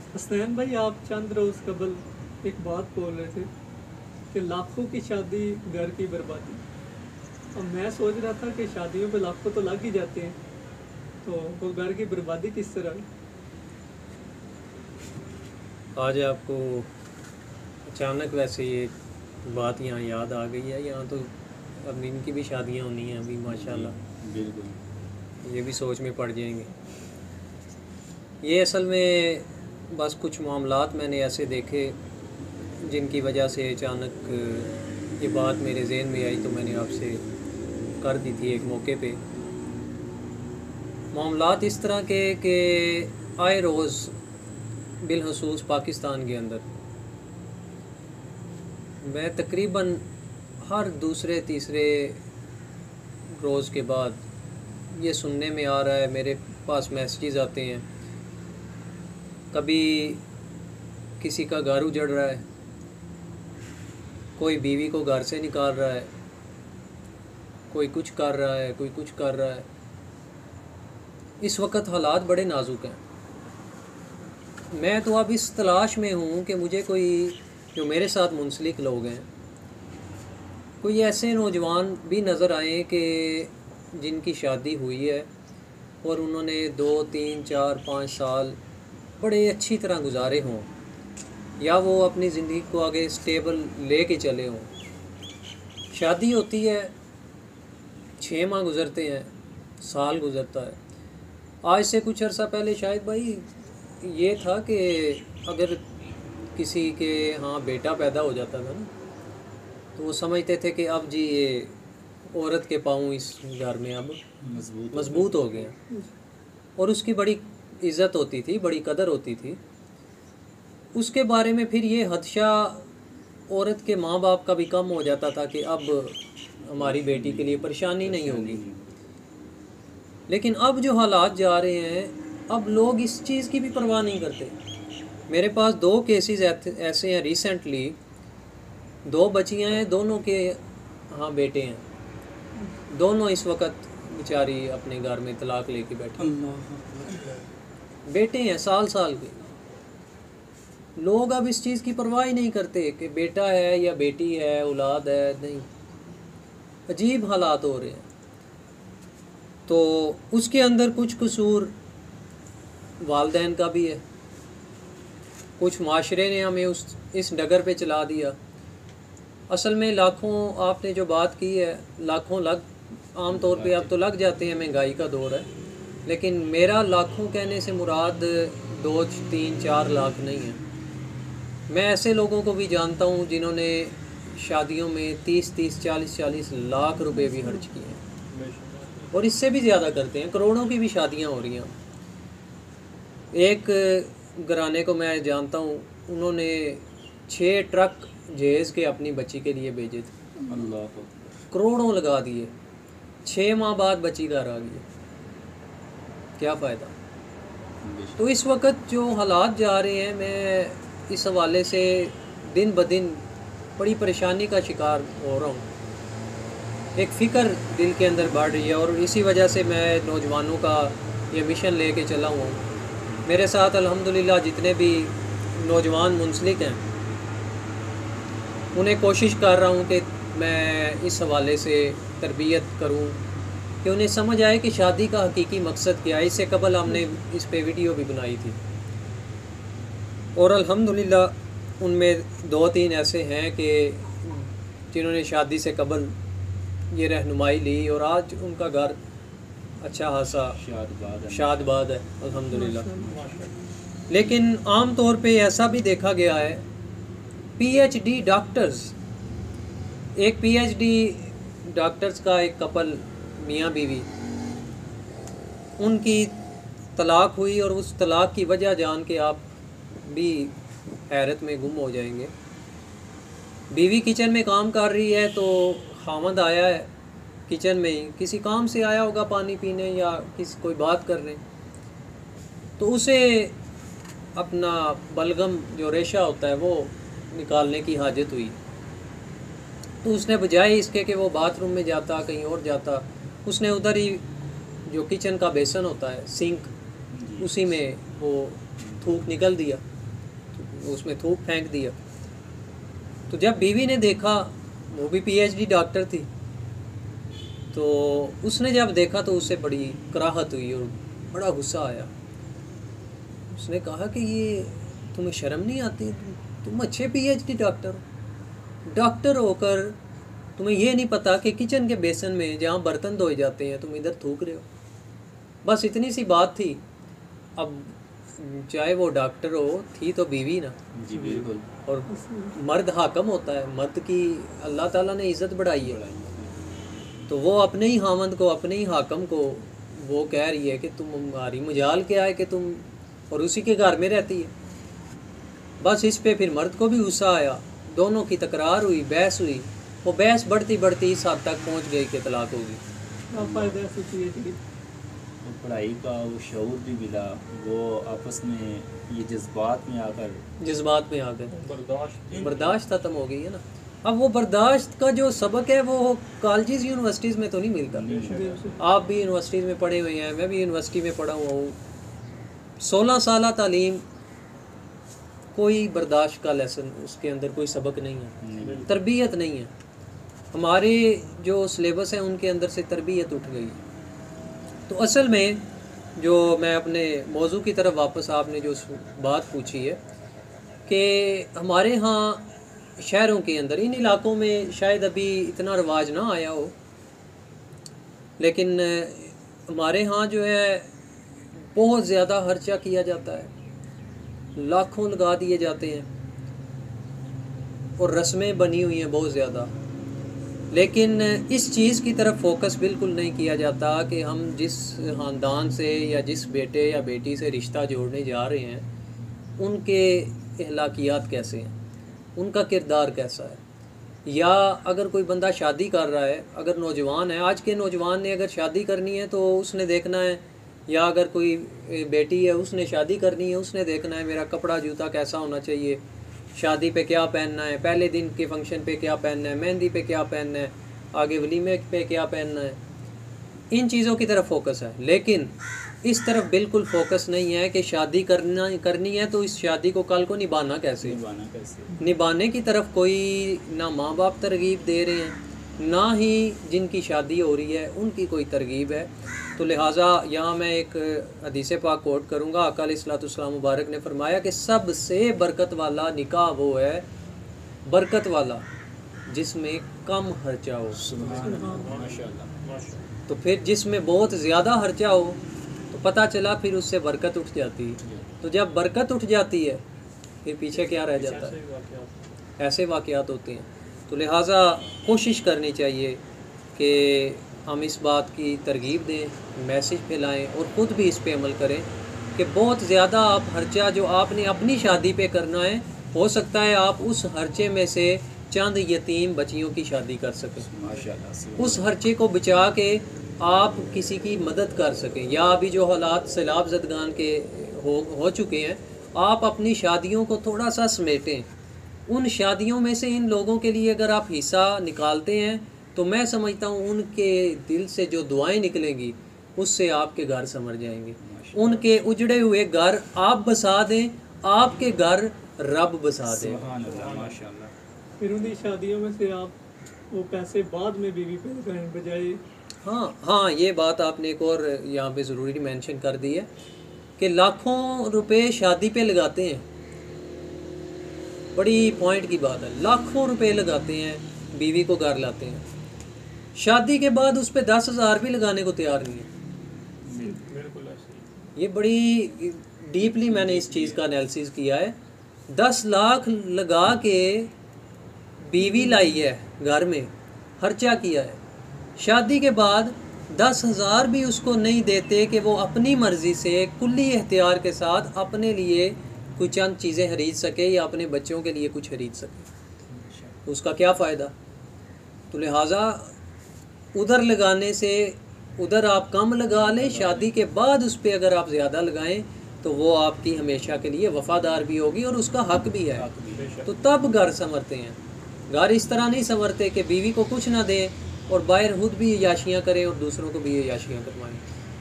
हसनैन भाई, आप चंद रोज़ कबल एक बात बोल रहे थे कि लाखों की शादी घर की बर्बादी। अब मैं सोच रहा था कि शादियों पे लाखों तो लग ही जाते हैं, तो वो घर की बर्बादी किस तरह है? आज आपको अचानक वैसे ये बात यहाँ याद आ गई है। यहाँ तो अब इनकी भी शादियाँ होनी हैं अभी माशाल्लाह। बिल्कुल। ये भी सोच में पड़ जाएंगे। ये असल में बस कुछ मामलात मैंने ऐसे देखे जिनकी वजह से अचानक ये बात मेरे ज़हन में आई, तो मैंने आपसे कर दी थी एक मौके पे। मामलात इस तरह के कि आए रोज़ बिलखसूस पाकिस्तान के अंदर मैं तकरीबन हर दूसरे तीसरे रोज़ के बाद ये सुनने में आ रहा है, मेरे पास मैसेजेस आते हैं। कभी किसी का घर उजड़ रहा है, कोई बीवी को घर से निकाल रहा है, कोई कुछ कर रहा है, कोई कुछ कर रहा है। इस वक्त हालात बड़े नाजुक हैं। मैं तो अब इस तलाश में हूँ कि मुझे कोई जो मेरे साथ मुंसलिक लोग हैं, कोई ऐसे नौजवान भी नज़र आए कि जिनकी शादी हुई है और उन्होंने 2 3 4 5 साल बड़े अच्छी तरह गुजारे हों, या वो अपनी ज़िंदगी को आगे स्टेबल ले के चले हों। शादी होती है, 6 माह गुज़रते हैं, साल गुज़रता है। आज से कुछ अर्सा पहले शायद भाई ये था कि अगर किसी के यहाँ बेटा पैदा हो जाता था ना, तो वो समझते थे कि अब जी ये औरत के पाँव इस घर में अब मजबूत हो गए हैं, और उसकी बड़ी इज़्ज़त होती थी, बड़ी कदर होती थी। उसके बारे में फिर ये हदशा औरत के माँ बाप का भी कम हो जाता था कि अब हमारी बेटी के लिए परेशानी नहीं होगी। लेकिन अब जो हालात जा रहे हैं, अब लोग इस चीज़ की भी परवाह नहीं करते। मेरे पास 2 केसेस ऐसे हैं रिसेंटली। 2 बच्चियाँ हैं, दोनों के हाँ बेटे हैं, दोनों इस वक्त बेचारी अपने घर में तलाक लेके बैठी। बेटे हैं साल साल के। लोग अब इस चीज़ की परवाह ही नहीं करते कि बेटा है या बेटी है, औलाद है, नहीं। अजीब हालात हो रहे हैं। तो उसके अंदर कुछ कसूर वालिदैन का भी है, कुछ माशरे ने हमें इस डगर पे चला दिया। असल में लाखों, आपने जो बात की है, लाखों लग आम तौर पे अब तो लग जाते हैं, महंगाई का दौर है। लेकिन मेरा लाखों कहने से मुराद 2 3 4 लाख नहीं है। मैं ऐसे लोगों को भी जानता हूँ जिन्होंने शादियों में 30 40 लाख रुपए भी खर्च किए हैं, और इससे भी ज़्यादा करते हैं। करोड़ों की भी शादियाँ हो रही हैं। एक घराने को मैं जानता हूँ, उन्होंने 6 ट्रक जहेज़ के अपनी बच्ची के लिए भेजे थे। अल्लाह, करोड़ों लगा दिए, 6 माह बाद बच्ची घर आ गई। क्या फ़ायदा। तो इस वक्त जो हालात जा रहे हैं, मैं इस हवाले से दिन ब दिन बड़ी परेशानी का शिकार हो रहा हूँ। एक फ़िक्र दिल के अंदर बढ़ रही है, और इसी वजह से मैं नौजवानों का ये मिशन लेके चला हुआ हूँ। मेरे साथ अल्हम्दुलिल्लाह जितने भी नौजवान मुंसलिक हैं, उन्हें कोशिश कर रहा हूँ कि मैं इस हवाले से तरबियत करूँ कि उन्हें समझ आए कि शादी का हकीकी मकसद क्या है। इससे कबल हमने इस पे वीडियो भी बनाई थी, और अल्हम्दुलिल्लाह उनमें 2 3 ऐसे हैं कि जिन्होंने शादी से कबल ये रहनुमाई ली, और आज उनका घर अच्छा खासा शादबाद है अल्हम्दुलिल्लाह। लेकिन आम तौर पे ऐसा भी देखा गया है, पीएचडी डॉक्टर्स, एक पीएचडी डॉक्टर्स का एक कपल मियाँ बीवी, उनकी तलाक हुई, और उस तलाक की वजह जान के आप भी हैरत में गुम हो जाएंगे। बीवी किचन में काम कर रही है, तो खामद आया है किचन में ही, किसी काम से आया होगा पानी पीने या किसी कोई बात करने, तो उसे अपना बलगम जो रेशा होता है वो निकालने की हाजत हुई। तो उसने बजाय इसके कि वो बाथरूम में जाता, कहीं और जाता, उसने उधर ही जो किचन का बेसन होता है, सिंक, उसी में वो थूक निकल दिया। उसमें थूक फेंक दिया। तो जब बीवी ने देखा, वो भी पीएचडी डॉक्टर थी, तो उसने जब देखा तो उसे बड़ी कराहत हुई और बड़ा गुस्सा आया। उसने कहा कि ये तुम्हें शर्म नहीं आती? तुम अच्छे पीएचडी डॉक्टर होकर तुम्हें ये नहीं पता कि किचन के बेसन में जहाँ बर्तन धोए जाते हैं तुम इधर थूक रहे हो। बस इतनी सी बात थी। अब चाहे वो डॉक्टर हो, थी तो बीवी ना। जी बिल्कुल। और मर्द हाकम होता है, मर्द की अल्लाह ताला ने इज़्ज़त बढ़ाई है। तो वो अपने ही हामंद को, अपने ही हाकम को वो कह रही है कि तुम हमारी मजाल क्या है कि तुम, और उसी के घर में रहती है। बस इस पे फिर मर्द को भी गुस्सा आया, दोनों की तकरार हुई, बहस हुई। वो बहस बढ़ती बढ़ती इस हद तक पहुंच गई कि तलाक होगी। तो पढ़ाई का वो शऊर भी मिला, वो आपस में ये जज्बात में आ गए, बर्दाश्त ख़त्म हो गई है ना। अब वो बर्दाश्त का जो सबक है वो कॉलेजेस यूनिवर्सिटीज़ में तो नहीं मिलता। आप भी यूनिवर्सिटीज़ में पढ़े हुए हैं, मैं भी यूनिवर्सिटी में पढ़ा हुआ हूँ। 16 साल तालीम, कोई बर्दाश्त का लेसन उसके अंदर कोई सबक नहीं है, तरबियत नहीं है। हमारे जो सिलेबस हैं उनके अंदर से तरबियत उठ गई। तो असल में जो मैं अपने मौजू की तरफ वापस, आपने जो बात पूछी है कि हमारे यहाँ शहरों के अंदर, इन इलाकों में शायद अभी इतना रवाज ना आया हो, लेकिन हमारे यहाँ जो है बहुत ज़्यादा खर्चा किया जाता है, लाखों लगा दिए जाते हैं और रस्में बनी हुई हैं बहुत ज़्यादा। लेकिन इस चीज़ की तरफ फोकस बिल्कुल नहीं किया जाता कि हम जिस ख़ानदान से या जिस बेटे या बेटी से रिश्ता जोड़ने जा रहे हैं उनके अखलाकियात कैसे हैं, उनका किरदार कैसा है। या अगर कोई बंदा शादी कर रहा है, अगर नौजवान है, आज के नौजवान ने अगर शादी करनी है तो उसने देखना है, या अगर कोई बेटी है उसने शादी करनी है, उसने देखना है मेरा कपड़ा जूता कैसा होना चाहिए, शादी पे क्या पहनना है, पहले दिन के फंक्शन पे क्या पहनना है, मेहंदी पे क्या पहनना है, आगे वलीमे पे क्या पहनना है। इन चीज़ों की तरफ फोकस है, लेकिन इस तरफ बिल्कुल फोकस नहीं है कि शादी करनी है तो इस शादी को कल को निभाना कैसे। निभाने की तरफ कोई ना माँ बाप तरगीब दे रहे हैं, ना ही जिनकी शादी हो रही है उनकी कोई तरगीब है। तो लिहाजा यहाँ मैं एक हदीस पाक कोट करूँगा। आका अलैहिस्सलाम मुबारक ने फरमाया कि सबसे बरकत वाला निकाह वो है, बरकत वाला जिसमें कम खर्चा हो। तो फिर जिसमें बहुत ज़्यादा खर्चा हो तो पता चला फिर उससे बरकत उठ जाती है। तो जब बरकत उठ जाती है फिर पीछे क्या रह जाता है, ऐसे वाक़यात होते हैं। तो लिहाजा कोशिश करनी चाहिए कि हम इस बात की तरगीब दें, मैसेज फैलाएं और ख़ुद भी इस पे अमल करें कि बहुत ज़्यादा आप खर्चा जो आपने अपनी शादी पे करना है, हो सकता है आप उस खर्चे में से चंद यतीम बच्चियों की शादी कर सकें, माशाअल्लाह। उस खर्चे को बचा के आप किसी की मदद कर सकें। या अभी जो हालात सैलाब ज़दगान के हो चुके हैं, आप अपनी शादियों को थोड़ा सा समेटें। उन शादियों में से इन लोगों के लिए अगर आप हिस्सा निकालते हैं तो मैं समझता हूँ उनके दिल से जो दुआएं निकलेंगी उससे आपके घर संवर जाएंगे। उनके उजड़े हुए घर आप बसा दें, आपके घर रब बसा दें। माशाअल्लाह। फिर उन्हीं शादियों में से आप वो पैसे बाद में बीवी पे लगाने बजाय। हाँ, ये बात आपने एक और यहाँ पे ज़रूरी मेंशन कर दी है कि लाखों रुपए शादी पे लगाते हैं। बड़ी पॉइंट की बात है, लाखों रुपए लगाते हैं, बीवी को घर लाते हैं, शादी के बाद उस पर 10,000 भी लगाने को तैयार नहीं है। ये बड़ी डीपली मैंने इस चीज़ का एनालिसिस किया है। 10 लाख लगा के बीवी लाई है, घर में खर्चा किया है, शादी के बाद 10,000 भी उसको नहीं देते कि वो अपनी मर्ज़ी से कुल्ली एहतियार के साथ अपने लिए कुछ चंद चीज़ें खरीद सके या अपने बच्चों के लिए कुछ खरीद सके, तो उसका क्या फ़ायदा। तो लिहाजा उधर लगाने से उधर आप कम लगा लें, शादी के बाद उस पर अगर आप ज़्यादा लगाएं तो वो आपकी हमेशा के लिए वफ़ादार भी होगी और उसका हक भी है। तो तब घर संवरते हैं। घर इस तरह नहीं संवरते कि बीवी को कुछ ना दें और बाहर खुद भी याशियाँ करें और दूसरों को भी याशियाँ करवाएं।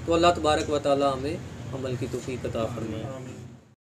तो अल्लाह तबारक व तआला हमें अमल की तौफीक अता फरमाए।